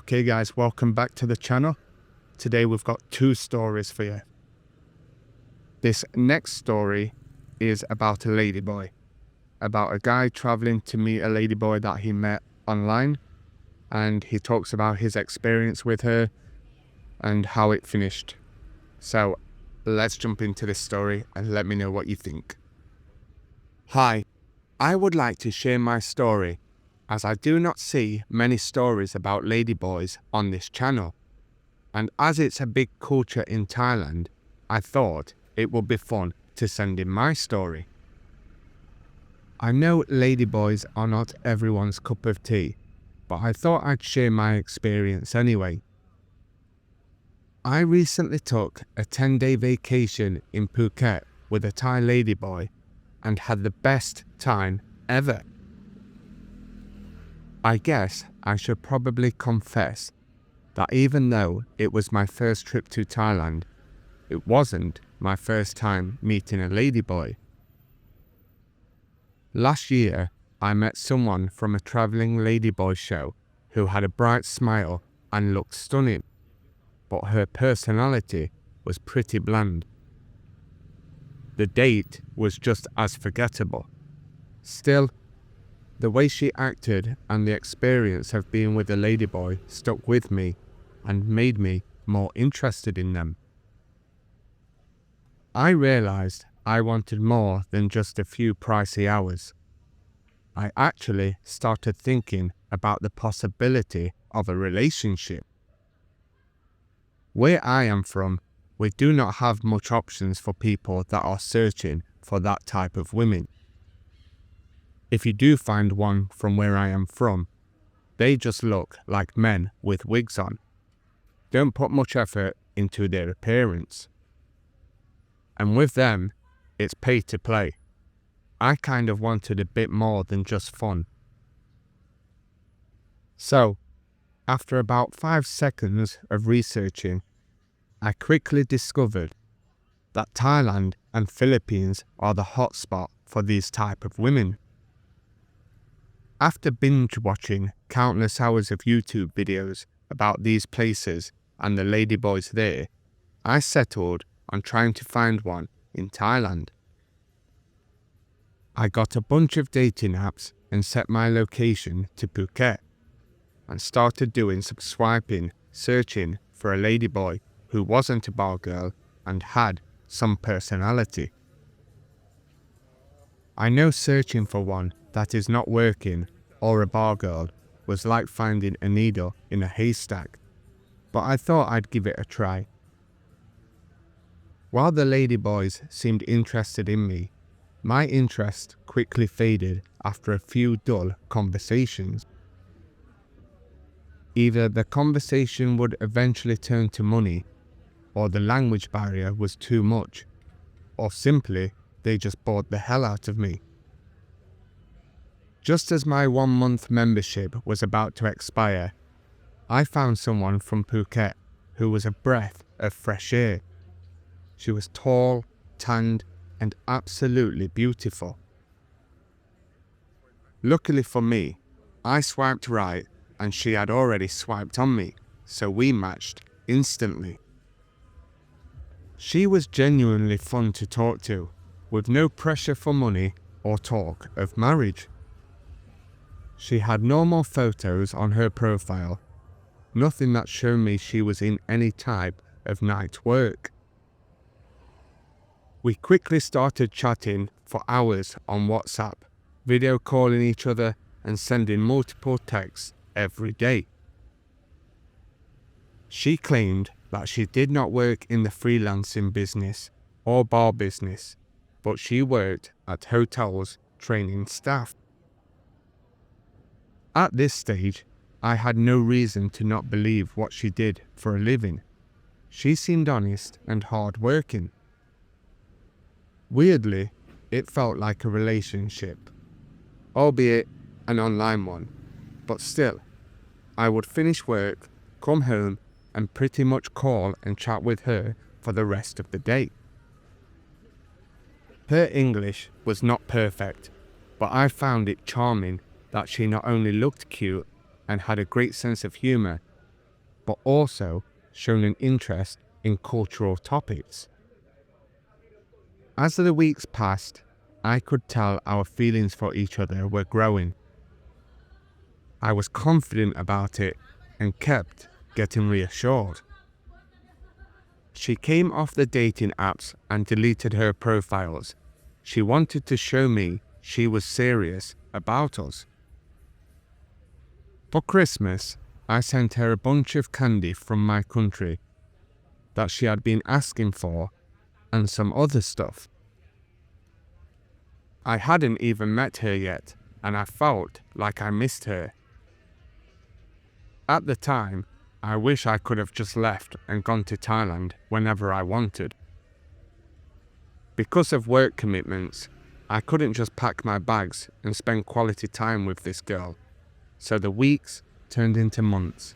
Okay guys, welcome back to the channel. Today we've got two stories for you. This next story is about a ladyboy. About a guy traveling to meet a ladyboy that he met online, and he talks about his experience with her and how it finished. So let's jump into this story and let me know what you think. Hi, I would like to share my story, as I do not see many stories about ladyboys on this channel, and as it's a big culture in Thailand, I thought it would be fun to send in my story. I know ladyboys are not everyone's cup of tea, but I thought I'd share my experience anyway. I recently took a 10-day vacation in Phuket with a Thai ladyboy and had the best time ever. I guess I should probably confess that even though it was my first trip to Thailand, it wasn't my first time meeting a ladyboy. Last year, I met someone from a travelling ladyboy show who had a bright smile and looked stunning, but her personality was pretty bland. The date was just as forgettable. Still, the way she acted and the experience of being with a ladyboy stuck with me and made me more interested in them. I realised I wanted more than just a few pricey hours. I actually started thinking about the possibility of a relationship. Where I am from, we do not have much options for people that are searching for that type of women. If you do find one from where I am from, they just look like men with wigs on. Don't put much effort into their appearance. And with them, it's pay to play. I kind of wanted a bit more than just fun. So, after about 5 seconds of researching, I quickly discovered that Thailand and Philippines are the hotspot for these type of women. After binge watching countless hours of YouTube videos about these places and the ladyboys there, I settled on trying to find one in Thailand. I got a bunch of dating apps and set my location to Phuket and started doing some swiping, searching for a ladyboy who wasn't a bargirl and had some personality. I know searching for one that is not working or a bargirl was like finding a needle in a haystack, but I thought I'd give it a try. While the ladyboys seemed interested in me, my interest quickly faded after a few dull conversations. Either the conversation would eventually turn to money, or the language barrier was too much, or simply they just bored the hell out of me. Just as my 1-month membership was about to expire, I found someone from Phuket who was a breath of fresh air. She was tall, tanned, and absolutely beautiful. Luckily for me, I swiped right and she had already swiped on me, so we matched instantly. She was genuinely fun to talk to, with no pressure for money or talk of marriage. She had normal photos on her profile, nothing that showed me she was in any type of night work. We quickly started chatting for hours on WhatsApp, video calling each other and sending multiple texts every day. She claimed that she did not work in the freelancing business or bar business, but she worked at hotels training staff. At this stage, I had no reason to not believe what she did for a living. She seemed honest and hard-working. Weirdly, it felt like a relationship, albeit an online one, but still, I would finish work, come home, and pretty much call and chat with her for the rest of the day. Her English was not perfect, but I found it charming that she not only looked cute and had a great sense of humour, but also shown an interest in cultural topics. As the weeks passed, I could tell our feelings for each other were growing. I was confident about it and kept getting reassured. She came off the dating apps and deleted her profiles. She wanted to show me she was serious about us. For Christmas, I sent her a bunch of candy from my country that she had been asking for and some other stuff. I hadn't even met her yet, and I felt like I missed her. At the time, I wish I could have just left and gone to Thailand whenever I wanted. Because of work commitments, I couldn't just pack my bags and spend quality time with this girl, so the weeks turned into months.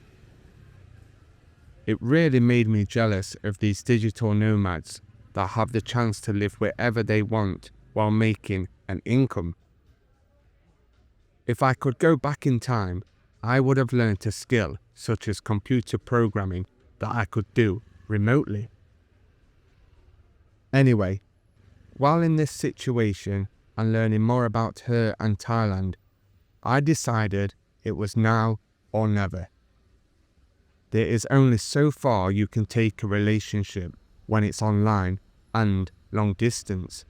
It really made me jealous of these digital nomads that have the chance to live wherever they want while making an income. If I could go back in time, I would have learned a skill such as computer programming that I could do remotely. Anyway, while in this situation and learning more about her and Thailand, I decided it was now or never. There is only so far you can take a relationship when it's online and long distance.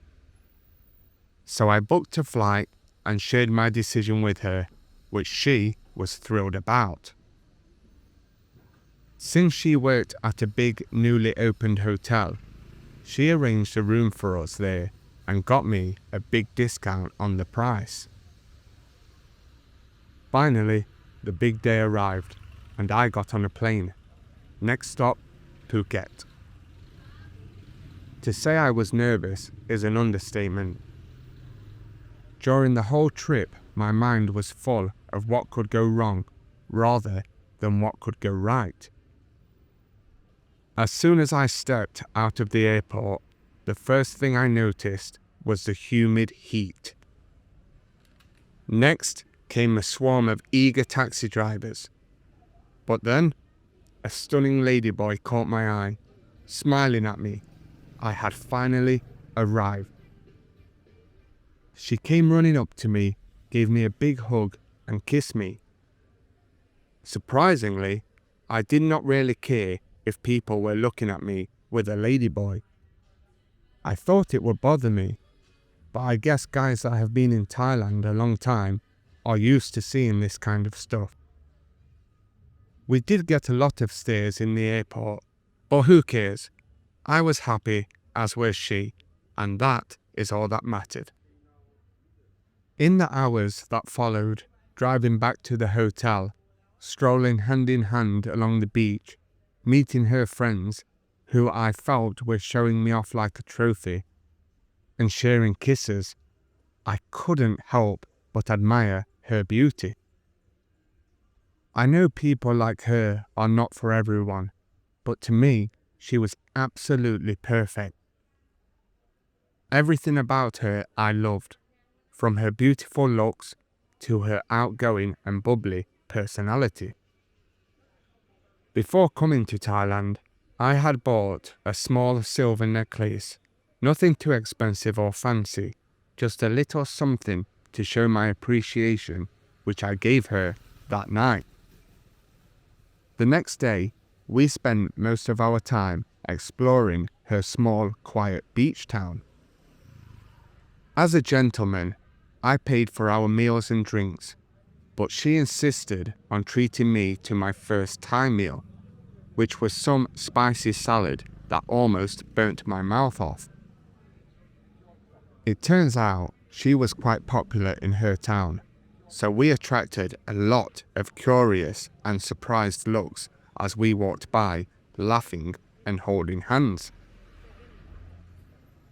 So I booked a flight and shared my decision with her, which she was thrilled about. Since she worked at a big newly opened hotel, she arranged a room for us there and got me a big discount on the price. Finally, the big day arrived and I got on a plane. Next stop, Phuket. To say I was nervous is an understatement. During the whole trip, my mind was full of what could go wrong rather than what could go right. As soon as I stepped out of the airport, the first thing I noticed was the humid heat. Next came a swarm of eager taxi drivers. But then, a stunning ladyboy caught my eye, smiling at me. I had finally arrived. She came running up to me, gave me a big hug, and kissed me. Surprisingly, I did not really care if people were looking at me with a ladyboy. I thought it would bother me, but I guess guys that have been in Thailand a long time are used to seeing this kind of stuff. We did get a lot of stares in the airport, but who cares? I was happy, as was she, and that is all that mattered. In the hours that followed, driving back to the hotel, strolling hand in hand along the beach, meeting her friends, who I felt were showing me off like a trophy, and sharing kisses, I couldn't help but admire her beauty. I know people like her are not for everyone, but to me, she was absolutely perfect. Everything about her I loved, from her beautiful looks to her outgoing and bubbly personality. Before coming to Thailand, I had bought a small silver necklace, nothing too expensive or fancy, just a little something to show my appreciation, which I gave her that night. The next day, we spent most of our time exploring her small, quiet beach town. As a gentleman, I paid for our meals and drinks, but she insisted on treating me to my first Thai meal, which was some spicy salad that almost burnt my mouth off. It turns out she was quite popular in her town, so we attracted a lot of curious and surprised looks as we walked by, laughing and holding hands.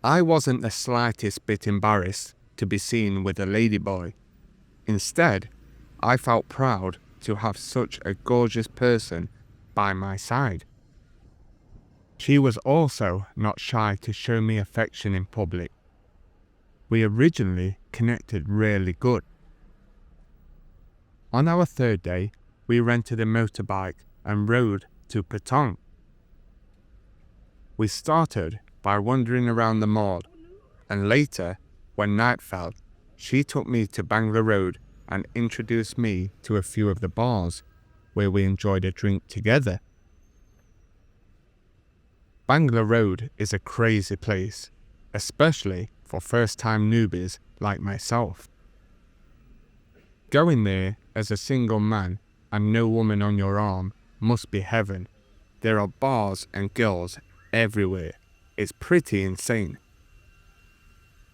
I wasn't the slightest bit embarrassed to be seen with a ladyboy. Instead, I felt proud to have such a gorgeous person by my side. She was also not shy to show me affection in public. We originally connected really good. On our third day, we rented a motorbike and rode to Patong. We started by wandering around the mall, and later, when night fell, she took me to Bangla Road and introduced me to a few of the bars where we enjoyed a drink together. Bangla Road is a crazy place, especially for first-time newbies like myself. Going there as a single man and no woman on your arm must be heaven. There are bars and girls everywhere. It's pretty insane.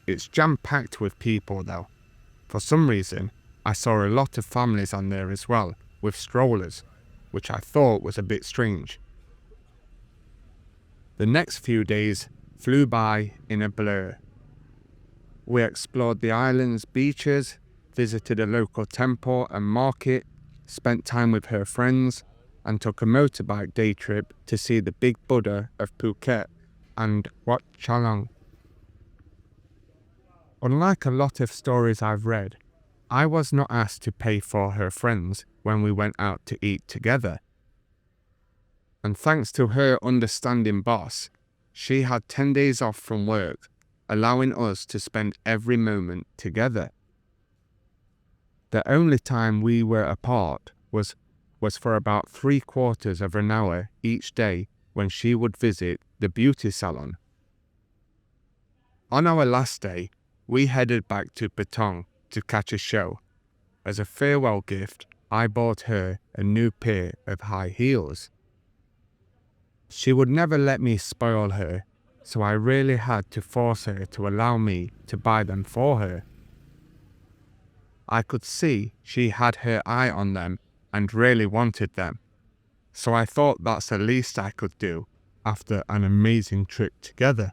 It's jam-packed with people though. For some reason, I saw a lot of families on there as well, with strollers, which I thought was a bit strange. The next few days flew by in a blur. We explored the island's beaches, visited a local temple and market, spent time with her friends, and took a motorbike day trip to see the big Buddha of Phuket and Wat Chalang. Unlike a lot of stories I've read, I was not asked to pay for her friends when we went out to eat together. And thanks to her understanding boss, she had 10 days off from work, allowing us to spend every moment together. The only time we were apart was for about 3/4 of an hour each day when she would visit the beauty salon. On our last day, we headed back to Patong to catch a show. As a farewell gift, I bought her a new pair of high heels. She would never let me spoil her, so I really had to force her to allow me to buy them for her. I could see she had her eye on them and really wanted them, so I thought that's the least I could do after an amazing trip together.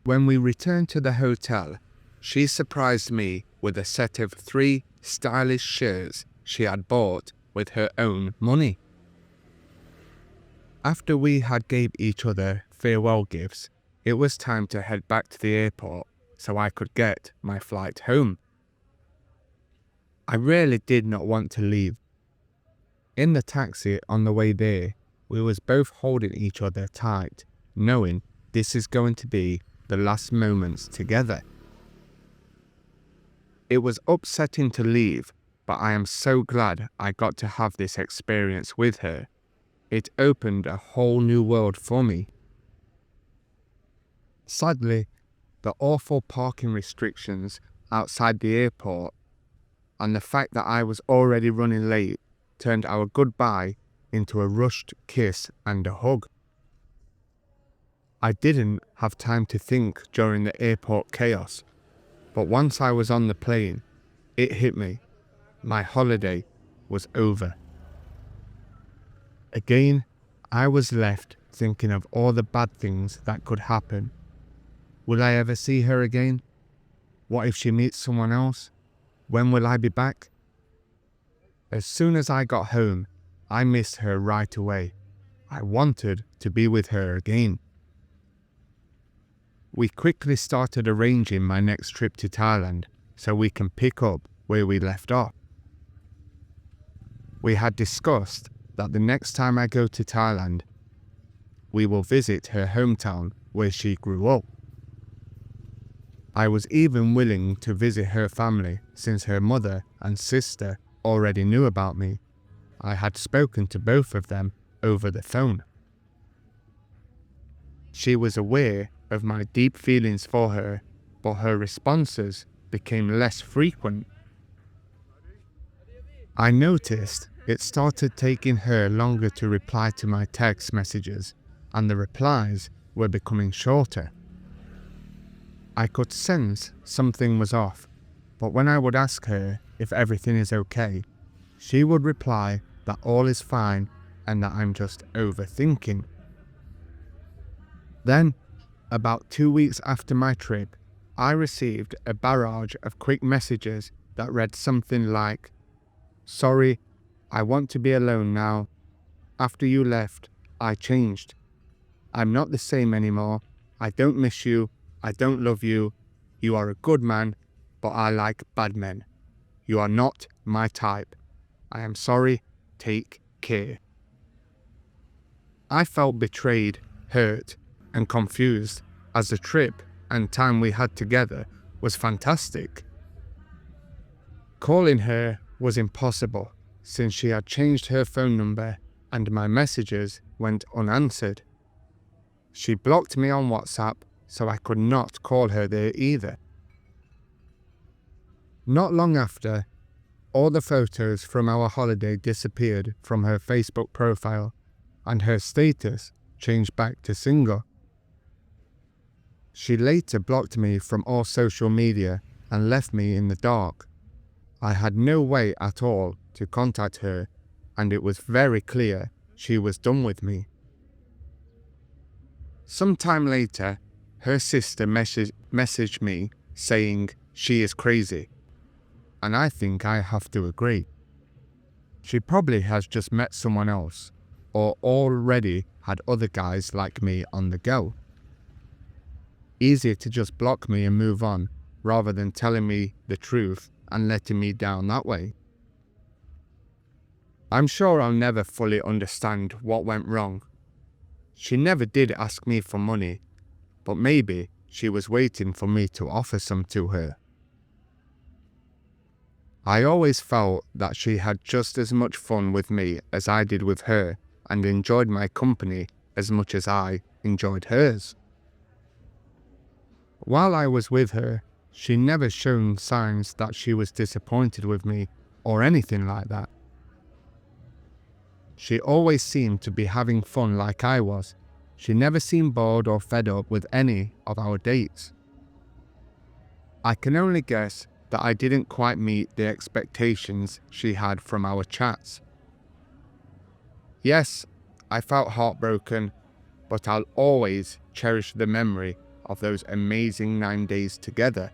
When we returned to the hotel, she surprised me with a set of 3 stylish shirts she had bought with her own money. After we had gave each other farewell gifts, it was time to head back to the airport so I could get my flight home. I really did not want to leave. In the taxi on the way there, we was both holding each other tight, knowing this is going to be the last moments together. It was upsetting to leave, but I am so glad I got to have this experience with her. It opened a whole new world for me. Sadly, the awful parking restrictions outside the airport and the fact that I was already running late turned our goodbye into a rushed kiss and a hug. I didn't have time to think during the airport chaos, but once I was on the plane, it hit me. My holiday was over. Again, I was left thinking of all the bad things that could happen. Will I ever see her again? What if she meets someone else? When will I be back? As soon as I got home, I missed her right away. I wanted to be with her again. We quickly started arranging my next trip to Thailand so we can pick up where we left off. We had discussed that the next time I go to Thailand, we will visit her hometown where she grew up. I was even willing to visit her family since her mother and sister already knew about me. I had spoken to both of them over the phone. She was aware of my deep feelings for her, but her responses became less frequent. I noticed it started taking her longer to reply to my text messages, and the replies were becoming shorter. I could sense something was off, but when I would ask her if everything is okay, she would reply that all is fine and that I'm just overthinking. Then, about 2 weeks after my trip, I received a barrage of quick messages that read something like, "Sorry, I want to be alone now. After you left, I changed. I'm not the same anymore. I don't miss you. I don't love you. You are a good man, but I like bad men. You are not my type. I am sorry. Take care. I felt betrayed, hurt, and confused as the trip and time we had together was fantastic. Calling her was impossible since she had changed her phone number and my messages went unanswered. She blocked me on WhatsApp, so I could not call her there either. Not long after, all the photos from our holiday disappeared from her Facebook profile and her status changed back to single. She later blocked me from all social media and left me in the dark. I had no way at all to contact her, and it was very clear she was done with me. Sometime later, her sister messaged me saying she is crazy, and I think I have to agree. She probably has just met someone else, or already had other guys like me on the go. Easier to just block me and move on, rather than telling me the truth and letting me down that way. I'm sure I'll never fully understand what went wrong. She never did ask me for money, but maybe she was waiting for me to offer some to her. I always felt that she had just as much fun with me as I did with her and enjoyed my company as much as I enjoyed hers. While I was with her, she never showed signs that she was disappointed with me or anything like that. She always seemed to be having fun like I was. She never seemed bored or fed up with any of our dates. I can only guess that I didn't quite meet the expectations she had from our chats. Yes, I felt heartbroken, but I'll always cherish the memory of those amazing 9 days together.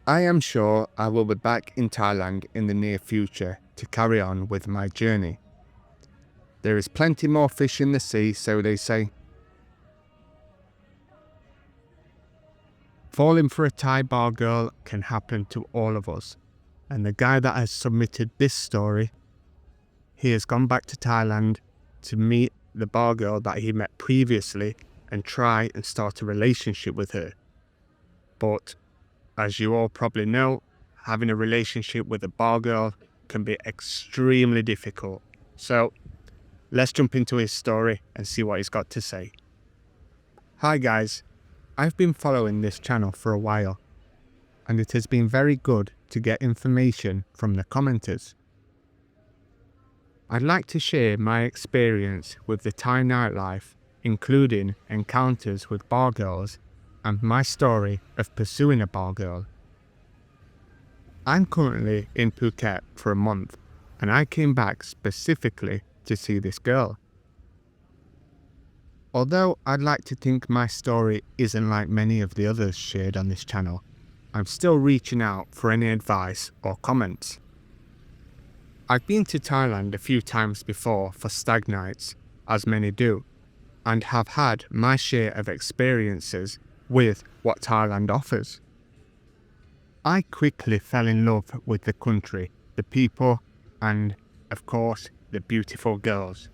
I am sure I will be back in Thailand in the near future to carry on with my journey. There is plenty more fish in the sea, so they say. Falling for a Thai bar girl can happen to all of us, and the guy that has submitted this story, he has gone back to Thailand to meet the bar girl that he met previously and try and start a relationship with her. But as you all probably know, having a relationship with a bar girl can be extremely difficult. So let's jump into his story and see what he's got to say. Hi guys, I've been following this channel for a while, and it has been very good to get information from the commenters. I'd like to share my experience with the Thai nightlife, including encounters with bar girls and my story of pursuing a bar girl. I'm currently in Phuket for a month, and I came back specifically to see this girl. Although I'd like to think my story isn't like many of the others shared on this channel, I'm still reaching out for any advice or comments. I've been to Thailand a few times before for stag nights, as many do, and have had my share of experiences with what Thailand offers. I quickly fell in love with the country, the people, and, of course, the beautiful girls.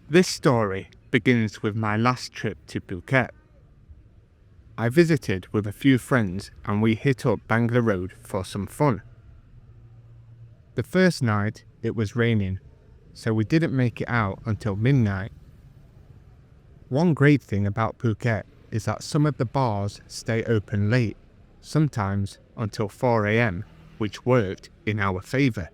This story begins with my last trip to Phuket. I visited with a few friends and we hit up Bangla Road for some fun. The first night it was raining, so we didn't make it out until midnight. One great thing about Phuket is that some of the bars stay open late, sometimes until 4 AM, which worked in our favour.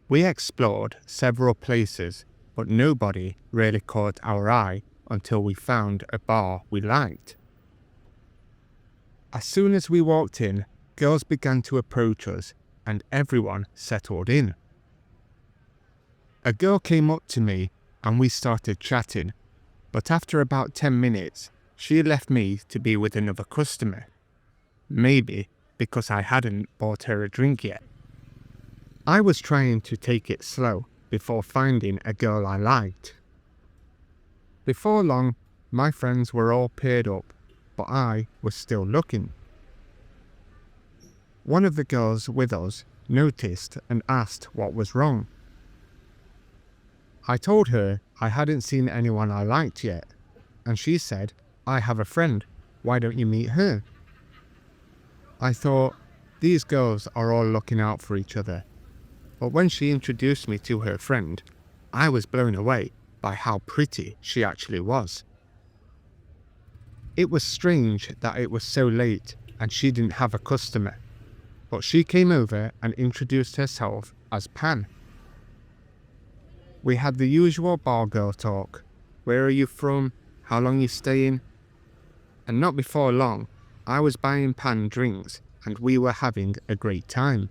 We explored several places, but nobody really caught our eye until we found a bar we liked. As soon as we walked in, girls began to approach us and everyone settled in. A girl came up to me and we started chatting, but after about 10 minutes, she left me to be with another customer. Maybe because I hadn't bought her a drink yet. I was trying to take it slow before finding a girl I liked. Before long, my friends were all paired up, but I was still looking. One of the girls with us noticed and asked what was wrong. I told her I hadn't seen anyone I liked yet, and she said, "I have a friend, why don't you meet her?" I thought, these girls are all looking out for each other, but when she introduced me to her friend, I was blown away by how pretty she actually was. It was strange that it was so late and she didn't have a customer, but she came over and introduced herself as Pan. We had the usual bargirl talk. Where are you from? How long you staying? And not before long, I was buying Pan drinks and we were having a great time.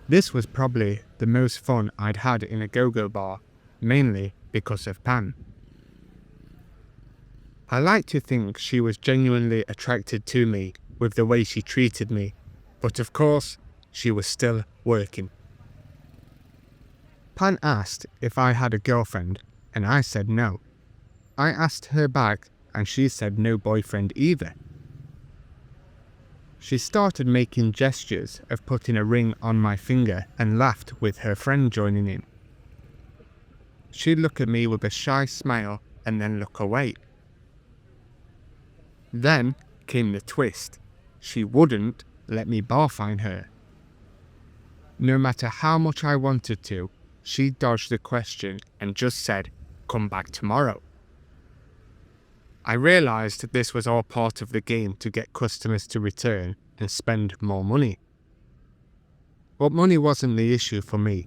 This was probably the most fun I'd had in a go-go bar, mainly because of Pan. I like to think she was genuinely attracted to me with the way she treated me, but of course, she was still working. Pan asked if I had a girlfriend, and I said no. I asked her back, and she said no boyfriend either. She started making gestures of putting a ring on my finger and laughed with her friend joining in. She'd look at me with a shy smile and then look away. Then came the twist. She wouldn't let me barfine her. No matter how much I wanted to, she dodged the question and just said, "Come back tomorrow." I realised this was all part of the game to get customers to return and spend more money. But money wasn't the issue for me.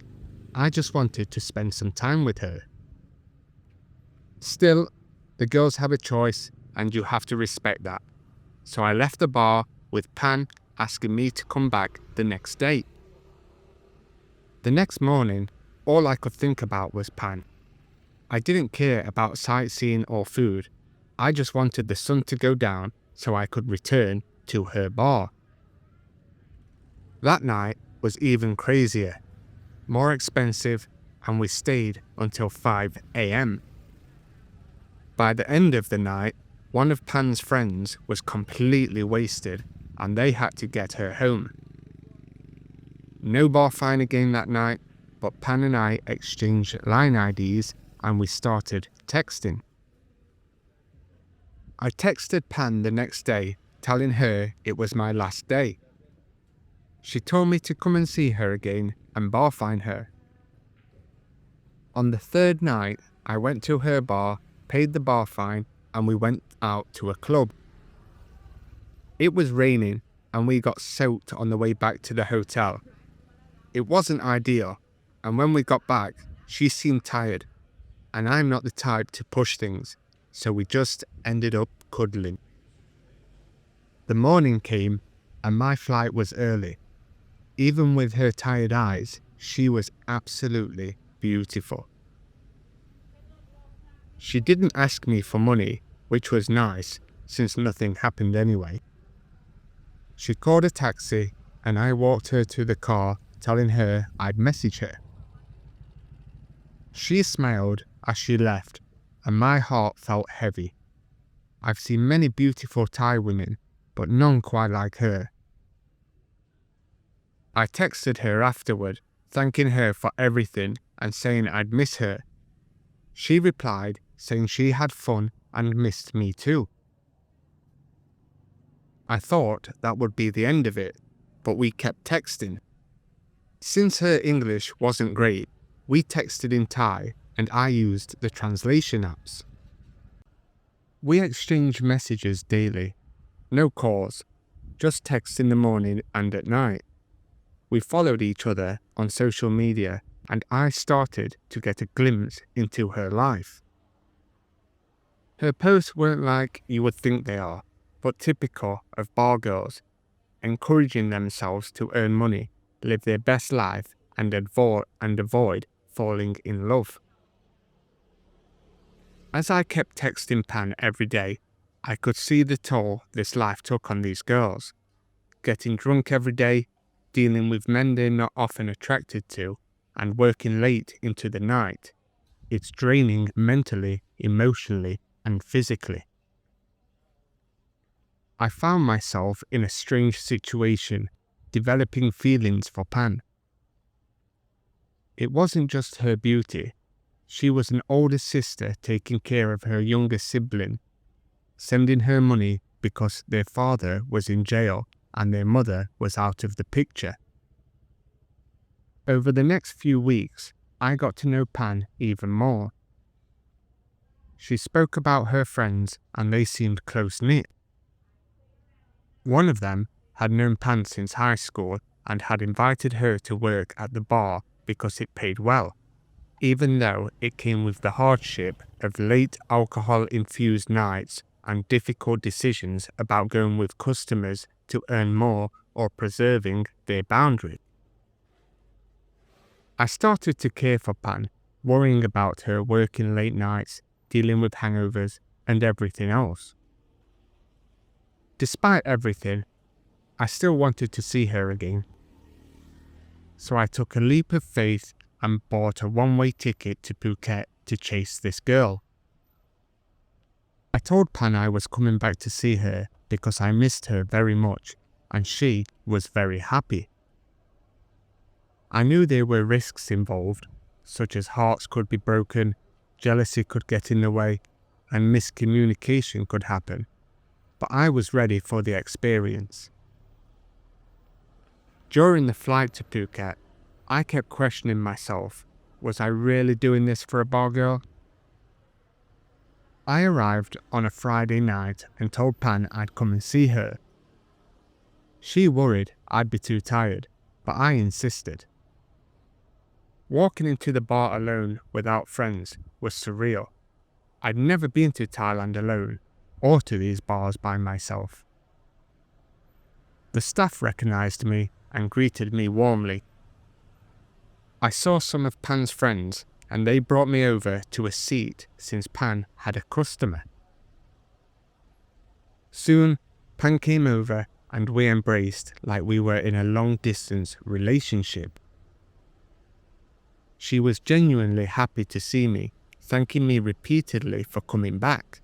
I just wanted to spend some time with her. Still, the girls have a choice and you have to respect that. So I left the bar with Pan asking me to come back the next day. The next morning, all I could think about was Pan. I didn't care about sightseeing or food. I just wanted the sun to go down so I could return to her bar. That night was even crazier, more expensive, and we stayed until 5 a.m. By the end of the night, one of Pan's friends was completely wasted and they had to get her home. No barfine again that night, but Pan and I exchanged line IDs and we started texting. I texted Pan the next day, telling her it was my last day. She told me to come and see her again and barfine her. On the third night, I went to her bar, paid the bar fine, and we went out to a club. It was raining and we got soaked on the way back to the hotel. It wasn't ideal, and when we got back, she seemed tired, and I'm not the type to push things, so we just ended up cuddling. The morning came and my flight was early. Even with her tired eyes, she was absolutely beautiful. She didn't ask me for money, which was nice, since nothing happened anyway. She called a taxi, and I walked her to the car, telling her I'd message her. She smiled as she left, and my heart felt heavy. I've seen many beautiful Thai women, but none quite like her. I texted her afterward, thanking her for everything and saying I'd miss her. She replied, saying she had fun and missed me too. I thought that would be the end of it, but we kept texting. Since her English wasn't great, we texted in Thai and I used the translation apps. We exchanged messages daily. No calls, just texts in the morning and at night. We followed each other on social media and I started to get a glimpse into her life. Her posts weren't like you would think they are, but typical of bar girls, encouraging themselves to earn money, live their best life, and avoid falling in love. As I kept texting Pan every day, I could see the toll this life took on these girls. Getting drunk every day, dealing with men they're not often attracted to, and working late into the night. It's draining mentally, emotionally, and physically. I found myself in a strange situation developing feelings for Pan. It wasn't just her beauty. She was an older sister taking care of her younger sibling, sending her money because their father was in jail and their mother was out of the picture. Over the next few weeks, I got to know Pan even more. She spoke about her friends and they seemed close-knit. One of them had known Pan since high school and had invited her to work at the bar because it paid well, even though it came with the hardship of late alcohol-infused nights and difficult decisions about going with customers to earn more or preserving their boundary. I started to care for Pan, worrying about her working late nights, dealing with hangovers, and everything else. Despite everything, I still wanted to see her again. So I took a leap of faith and bought a one-way ticket to Phuket to chase this girl. I told Pan I was coming back to see her because I missed her very much, and she was very happy. I knew there were risks involved, such as hearts could be broken, jealousy could get in the way, and miscommunication could happen, but I was ready for the experience. During the flight to Phuket, I kept questioning myself, was I really doing this for a bargirl? I arrived on a Friday night and told Pan I'd come and see her. She worried I'd be too tired, but I insisted. Walking into the bar alone without friends was surreal. I'd never been to Thailand alone, or to these bars by myself. The staff recognized me and greeted me warmly. I saw some of Pan's friends and they brought me over to a seat since Pan had a customer. Soon, Pan came over and we embraced like we were in a long-distance relationship. She was genuinely happy to see me, thanking me repeatedly for coming back.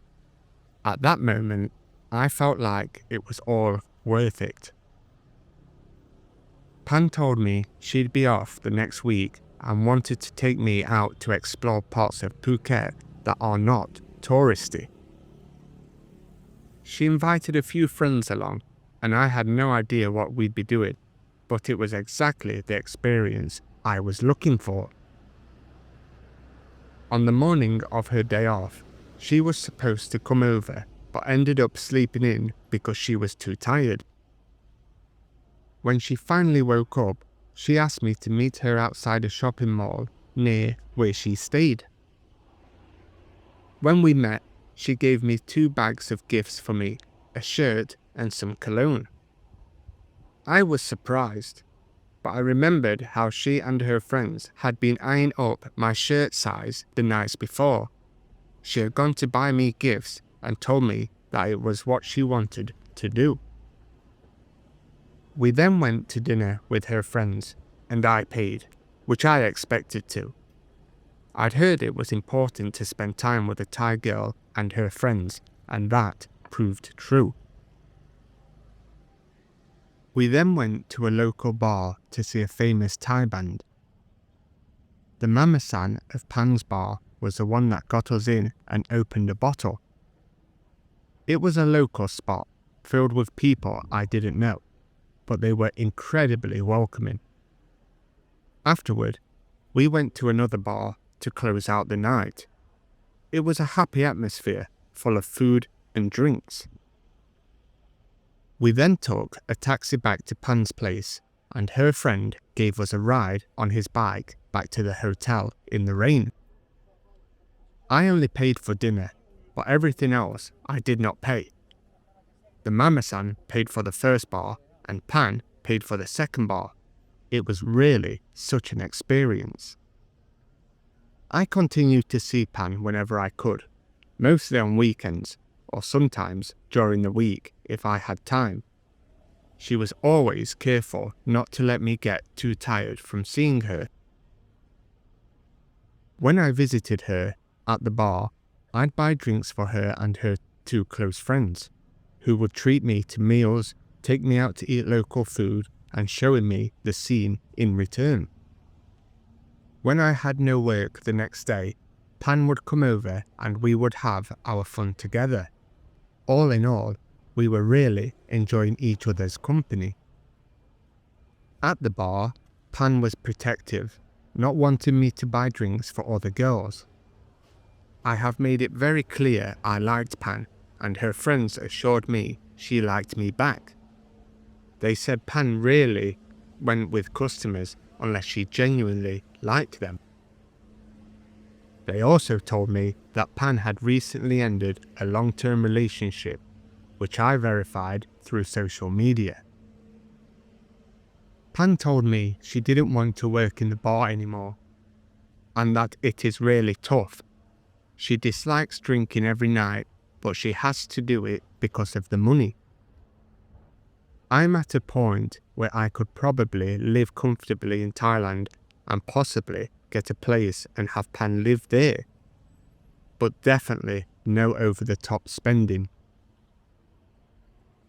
At that moment, I felt like it was all worth it. Pan told me she'd be off the next week and wanted to take me out to explore parts of Phuket that are not touristy. She invited a few friends along, and I had no idea what we'd be doing, but it was exactly the experience I was looking for. On the morning of her day off, she was supposed to come over, but ended up sleeping in because she was too tired. When she finally woke up, she asked me to meet her outside a shopping mall near where she stayed. When we met, she gave me 2 bags of gifts for me, a shirt and some cologne. I was surprised, but I remembered how she and her friends had been eyeing up my shirt size the nights before. She had gone to buy me gifts and told me that it was what she wanted to do. We then went to dinner with her friends, and I paid, which I expected to. I'd heard it was important to spend time with a Thai girl and her friends, and that proved true. We then went to a local bar to see a famous Thai band. The Mama-san of Pan's bar was the one that got us in and opened a bottle. It was a local spot, filled with people I didn't know, but they were incredibly welcoming. Afterward, we went to another bar to close out the night. It was a happy atmosphere, full of food and drinks. We then took a taxi back to Pan's place, and her friend gave us a ride on his bike back to the hotel in the rain. I only paid for dinner, but everything else I did not pay. The Mama-san paid for the first bar, and Pan paid for the second bar. It was really such an experience. I continued to see Pan whenever I could, mostly on weekends, or sometimes during the week if I had time. She was always careful not to let me get too tired from seeing her. When I visited her at the bar, I'd buy drinks for her and her 2 close friends, who would treat me to meals, take me out to eat local food, and showing me the scene in return. When I had no work the next day, Pan would come over and we would have our fun together. All in all, we were really enjoying each other's company. At the bar, Pan was protective, not wanting me to buy drinks for other girls. I have made it very clear I liked Pan, and her friends assured me she liked me back. They said Pan rarely went with customers unless she genuinely liked them. They also told me that Pan had recently ended a long-term relationship, which I verified through social media. Pan told me she didn't want to work in the bar anymore, and that it is really tough. She dislikes drinking every night, but she has to do it because of the money. I'm at a point where I could probably live comfortably in Thailand and possibly get a place and have Pan live there, but definitely no over-the-top spending.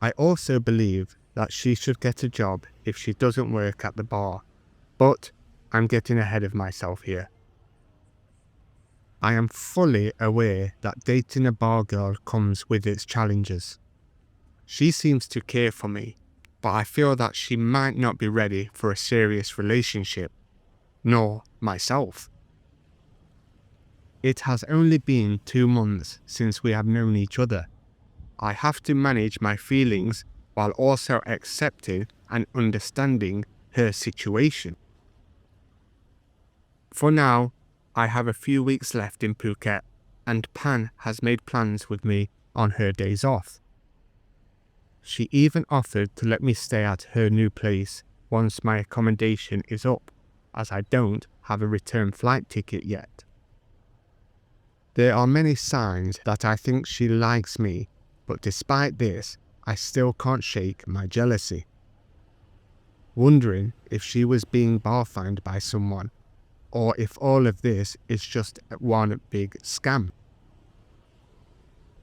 I also believe that she should get a job if she doesn't work at the bar, but I'm getting ahead of myself here. I am fully aware that dating a bar girl comes with its challenges. She seems to care for me, but I feel that she might not be ready for a serious relationship, nor myself. It has only been 2 months since we have known each other. I have to manage my feelings while also accepting and understanding her situation. For now, I have a few weeks left in Phuket, and Pan has made plans with me on her days off. She even offered to let me stay at her new place once my accommodation is up, as I don't have a return flight ticket yet. There are many signs that I think she likes me, but despite this, I still can't shake my jealousy. Wondering if she was being bar-fined by someone, or if all of this is just one big scam.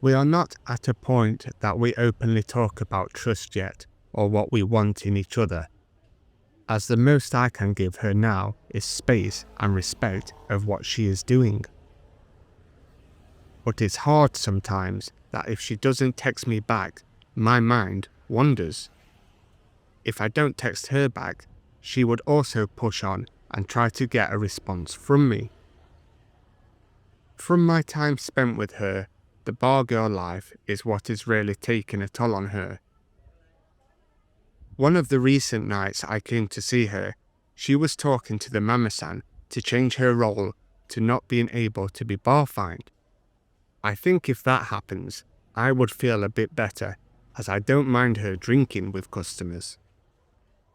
We are not at a point that we openly talk about trust yet, or what we want in each other, as the most I can give her now is space and respect of what she is doing. But it's hard sometimes that if she doesn't text me back, my mind wanders. If I don't text her back, she would also push on and try to get a response from me. From my time spent with her, the bar girl life is what is really taking a toll on her. One of the recent nights I came to see her, she was talking to the mama-san to change her role to not being able to be bar-fined. I think if that happens, I would feel a bit better, as I don't mind her drinking with customers.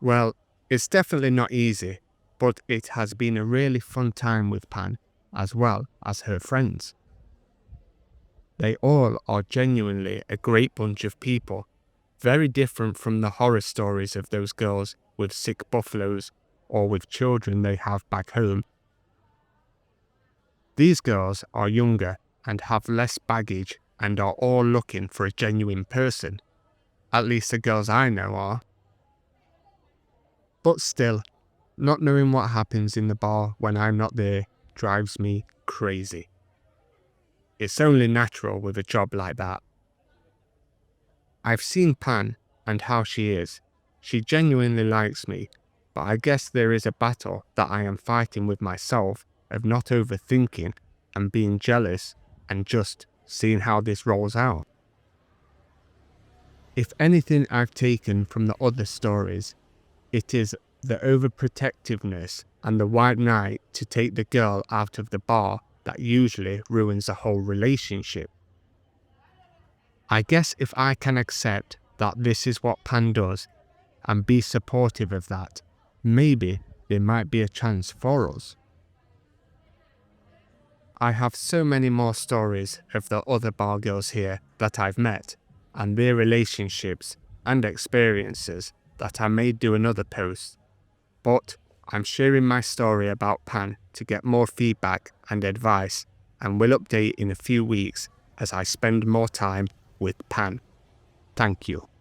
Well, it's definitely not easy, but it has been a really fun time with Pan, as well as her friends. They all are genuinely a great bunch of people, very different from the horror stories of those girls with sick buffaloes or with children they have back home. These girls are younger and have less baggage and are all looking for a genuine person. At least the girls I know are. But still, not knowing what happens in the bar when I'm not there drives me crazy. It's only natural with a job like that. I've seen Pan and how she is. She genuinely likes me, but I guess there is a battle that I am fighting with myself of not overthinking and being jealous and just seeing how this rolls out. If anything I've taken from the other stories, it is the overprotectiveness and the white knight to take the girl out of the bar that usually ruins a whole relationship. I guess if I can accept that this is what Pan does and be supportive of that, maybe there might be a chance for us. I have so many more stories of the other bar girls here that I've met and their relationships and experiences that I may do another post, but I'm sharing my story about Pan to get more feedback and advice, and will update in a few weeks as I spend more time with Pan. Thank you.